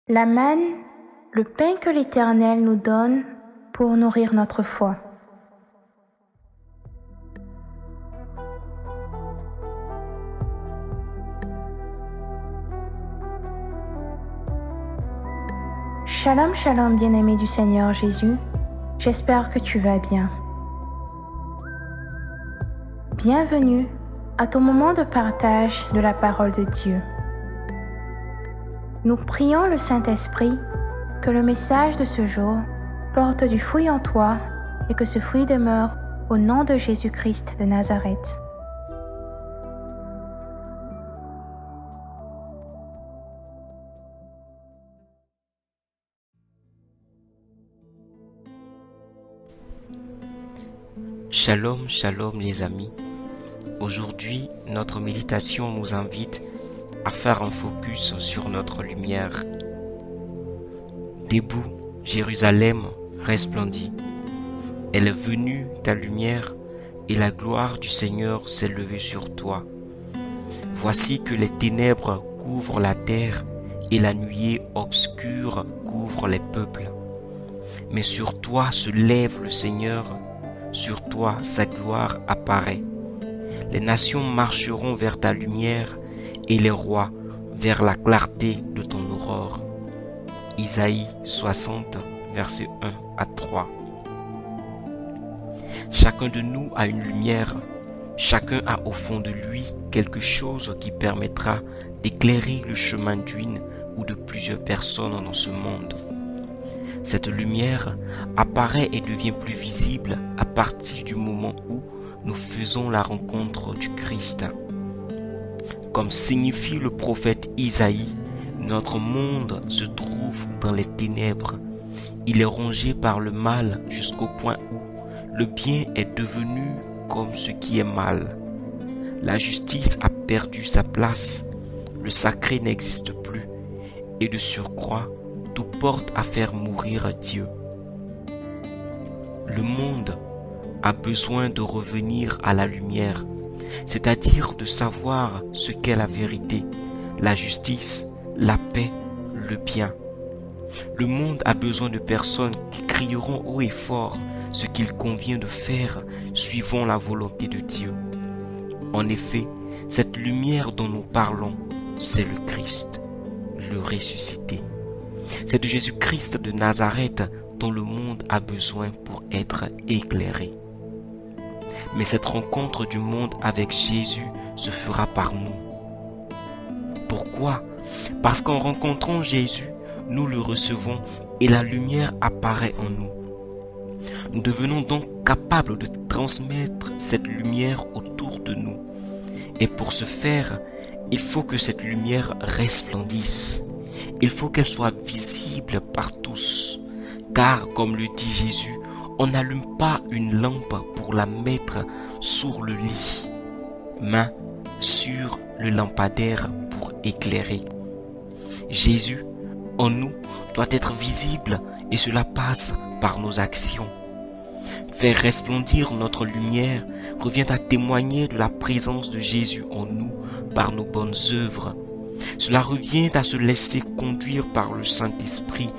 La manne, le pain que l'Éternel nous donne pour nourrir notre foi. Shalom, shalom, bien-aimé du Seigneur Jésus. J'espère que tu vas bien. Bienvenue à ton moment de partage de la parole de Dieu. Nous prions le Saint-Esprit que le message de ce jour porte du fruit en toi et que ce fruit demeure au nom de Jésus-Christ de Nazareth. Shalom, shalom les amis. Aujourd'hui, notre méditation nous invite à faire un focus sur notre lumière. Debout, Jérusalem resplendit. Elle est venue ta lumière et la gloire du Seigneur s'est levée sur toi. Voici que les ténèbres couvrent la terre et la nuée obscure couvre les peuples. Mais sur toi se lève le Seigneur, sur toi sa gloire apparaît. Les nations marcheront vers ta lumière et les rois vers la clarté de ton aurore. Isaïe 60, versets 1 à 3. Chacun de nous a une lumière, chacun a au fond de lui quelque chose qui permettra d'éclairer le chemin d'une ou de plusieurs personnes dans ce monde. Cette lumière apparaît et devient plus visible à partir du moment où nous faisons la rencontre du Christ. Comme signifie le prophète Isaïe, notre monde se trouve dans les ténèbres. Il est rongé par le mal jusqu'au point où le bien est devenu comme ce qui est mal. La justice a perdu sa place, le sacré n'existe plus, et de surcroît, tout porte à faire mourir Dieu. Le monde a besoin de revenir à la lumière, c'est-à-dire de savoir ce qu'est la vérité, la justice, la paix, le bien. Le monde a besoin de personnes qui crieront haut et fort ce qu'il convient de faire suivant la volonté de Dieu. En effet, cette lumière dont nous parlons, c'est le Christ, le ressuscité. C'est de Jésus-Christ de Nazareth dont le monde a besoin pour être éclairé. Mais cette rencontre du monde avec Jésus se fera par nous. Pourquoi ? Parce qu'en rencontrant Jésus, nous le recevons et la lumière apparaît en nous. Nous devenons donc capables de transmettre cette lumière autour de nous. Et pour ce faire, il faut que cette lumière resplendisse. Il faut qu'elle soit visible par tous. Car, comme le dit Jésus, on n'allume pas une lampe pour la mettre sur le lit, mais sur le lampadaire pour éclairer. Jésus, en nous, doit être visible et cela passe par nos actions. Faire resplendir notre lumière revient à témoigner de la présence de Jésus en nous par nos bonnes œuvres. Cela revient à se laisser conduire par le Saint-Esprit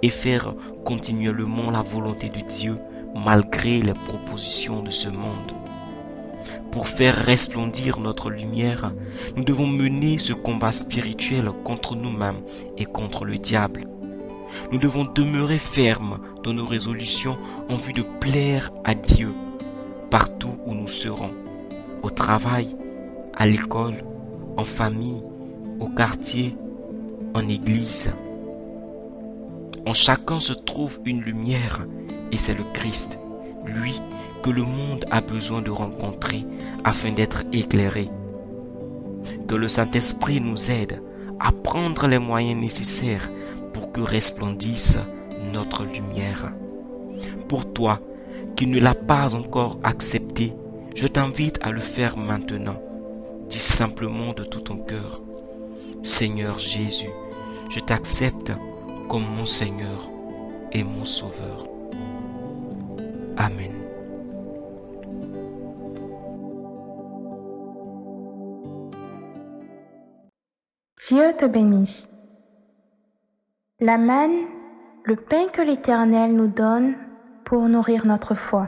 et faire continuellement la volonté de Dieu malgré les propositions de ce monde. Pour faire resplendir notre lumière, nous devons mener ce combat spirituel contre nous-mêmes et contre le diable. Nous devons demeurer fermes dans nos résolutions en vue de plaire à Dieu partout où nous serons, au travail, à l'école, en famille, au quartier, en église. En chacun se trouve une lumière et c'est le Christ, lui que le monde a besoin de rencontrer afin d'être éclairé. Que le Saint-Esprit nous aide à prendre les moyens nécessaires pour que resplendisse notre lumière. Pour toi qui ne l'as pas encore accepté, je t'invite à le faire maintenant. Dis simplement de tout ton cœur: Seigneur Jésus, je t'accepte comme mon Seigneur et mon Sauveur. Amen. Dieu te bénisse. La manne, le pain que l'Éternel nous donne pour nourrir notre foi.